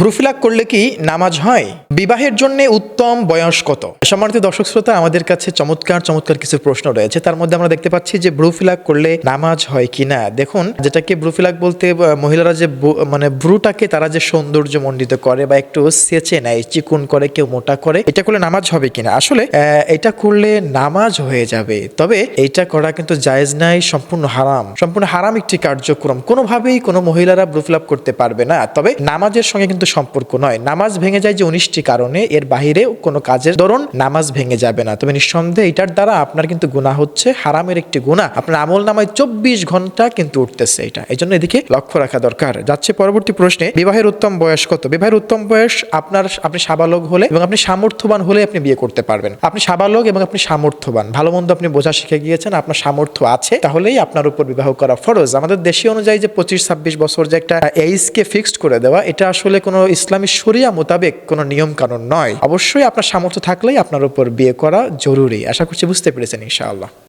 ব্রুফিলাক করলে কি নামাজ হয়? বিবাহের জন্য উত্তম বয়স কত? সম্মানিত দর্শক শ্রোতা, আমাদের কাছে চমৎকার চমৎকার কিছু প্রশ্ন রয়েছে। তার মধ্যে আমরা দেখতে পাচ্ছি যে ব্রুফিলাক করলে নামাজ হয় কিনা। দেখুন, যেটাকে ব্রুফিলাক বলতে মহিলারা যে মানে ব্রুটাকে তারা যে সৌন্দর্য মণ্ডিত করে বা একটু সেচে নেয়, চিকুন করে, কেউ মোটা করে, এটা করলে নামাজ হবে কিনা। আসলে এটা করলে নামাজ হয়ে যাবে, তবে এইটা করা কিন্তু জায়েজ নাই, সম্পূর্ণ হারাম একটি কার্যক্রম। কোনোভাবেই কোনো মহিলারা ব্রুফিলাপ করতে পারবে না। তবে নামাজের সঙ্গে কিন্তু সম্পর্ক নয়। নামাজ ভেঙে যায় যে 19টি কারণে, এর বাহিরে কোনো কাজের দরুন নামাজ ভেঙে যাবে না। তবে নিঃসন্দেহে এটার দ্বারা আপনার কিন্তু গুনাহ হচ্ছে, হারামের একটি গুনাহ। আপনার আমল নামায় 24 ঘন্টা কিন্তু উঠতেছে এটা। এই জন্য এদিকে লক্ষ্য রাখা দরকার। যাচ্ছে পরবর্তী প্রশ্নে, বিবাহের উত্তম বয়স কত? বিবাহের উত্তম বয়স আপনি সাবালক হলে এবং আপনি সামর্থ্যবান হলে আপনি বিয়ে করতে পারবেন। আপনি সাবালক এবং আপনি সামর্থ্যবান, ভালো মন্দ আপনি বোঝা শিখে গিয়েছেন, আপনার সামর্থ্য আছে, তাহলেই আপনার উপর বিবাহ করা ফরজ। আমাদের দেশীয় অনুযায়ী যে 25-26 বছর যে একটা এইজকে ফিক্সড করে দেওয়া, এটা আসলে কোনো ইসলামী শরিয়া মোতাবেক কোনো নিয়ম কানুন নয়। অবশ্যই আপনার সামর্থ্য থাকলেই আপনার উপর বিয়ে করা জরুরি। আশা করছি বুঝতে পেরেছেন ইনশাআল্লাহ।